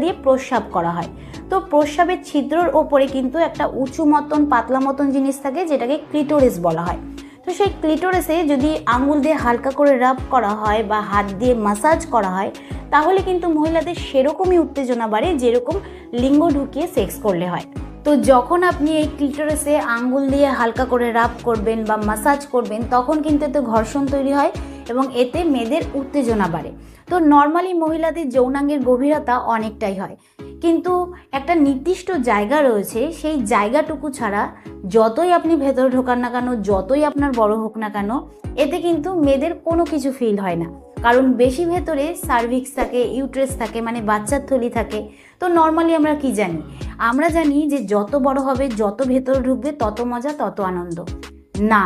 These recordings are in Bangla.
দিয়ে প্রস্রাব করা হয়। তো প্রস্রাবের ছিদ্রর ওপরে কিন্তু একটা উঁচু মতন পাতলা মতন জিনিস থাকে, যেটাকে ক্লিটোরিস বলা হয়। তো সেই ক্লিটোরিসে যদি আঙুল দিয়ে হালকা করে রাব করা হয় বা হাত দিয়ে মাসাজ করা হয়, তাহলে কিন্তু মহিলাদের সেরকমই উত্তেজনা বাড়ে যেরকম লিঙ্গ ঢুকিয়ে সেক্স করলে হয়। তো যখন আপনি এই ক্লিটোরিসে আঙ্গুল দিয়ে হালকা করে রাব করবেন বা মাসাজ করবেন, তখন কিন্তু এতে ঘর্ষণ তৈরি হয় এবং এতে মেয়েদের উত্তেজনা বাড়ে। তো নর্মালি মহিলাদের যৌনাঙ্গের গভীরতা অনেকটাই হয়, কিন্তু একটা নির্দিষ্ট জায়গা রয়েছে, সেই জায়গাটুকু ছাড়া যতই আপনি ভেতরে ঢোকান না কেন, যতই আপনার বড় হোক না কেন, এতে কিন্তু মেয়েদের কোনো কিছু ফিল হয় না। কারণ বেশি ভেতরে সার্ভিক্স থাকে, ইউট্রেস থাকে, মানে বাচ্চার থলি থাকে। তো নর্মালি আমরা কি জানি? আমরা জানি যে যত বড় হবে, যত ভেতরে ঢুকবে, তত মজা, তত আনন্দ। না,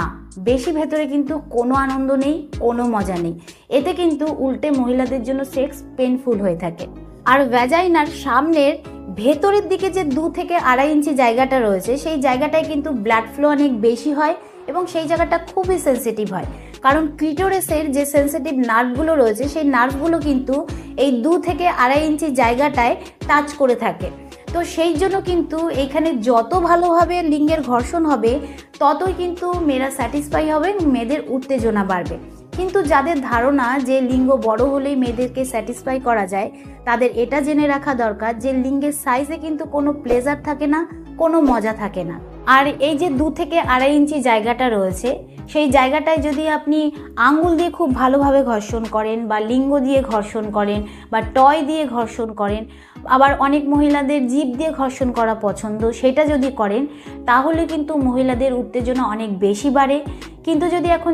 বেশি ভেতরে কিন্তু কোনো আনন্দ নেই, কোনো মজা নেই। এতে কিন্তু উল্টে মহিলাদের জন্য সেক্স পেনফুল হয়ে থাকে। আর ভ্যাজাইনার সামনের ভেতরের দিকে যে 2 থেকে 2.5 ইঞ্চি জায়গাটা রয়েছে, সেই জায়গাটায় কিন্তু ব্লাড ফ্লো অনেক বেশি হয় এবং সেই জায়গাটা খুবই সেন্সিটিভ হয়। কারণ ক্লিটোরিসের যে সেন্সিটিভ নার্ভগুলো রয়েছে, সেই নার্ভগুলো কিন্তু এই 2 থেকে 2.5 ইঞ্চি জায়গাটায় টাচ করে থাকে। তো সেই জন্য কিন্তু এখানে যত ভালোভাবে লিঙ্গের ঘর্ষণ হবে, ততই কিন্তু মেয়েরা স্যাটিসফাই হবে, মেয়েদের উত্তেজনা বাড়বে। কিন্তু যাদের ধারণা যে লিঙ্গ বড় হলেই মেয়েদেরকে স্যাটিসফাই করা যায়, তাদের এটা জেনে রাখা দরকার যে লিঙ্গের সাইজে কিন্তু কোনো প্লেজার থাকে না, কোনো মজা থাকে না। আর এই যে 2 থেকে 2.5 ইঞ্চি জায়গাটা রয়েছে, সেই জায়গাটায় যদি আপনি আঙ্গুল দিয়ে খুব ভালোভাবে ঘর্ষণ করেন বা লিঙ্গ দিয়ে ঘর্ষণ করেন বা টয় দিয়ে ঘর্ষণ করেন, আবার অনেক মহিলাদের জিভ দিয়ে ঘর্ষণ করা পছন্দ, সেটা যদি করেন, তাহলে কিন্তু মহিলাদের উত্তেজনা অনেক বেশি বাড়ে। কিন্তু যদি এখন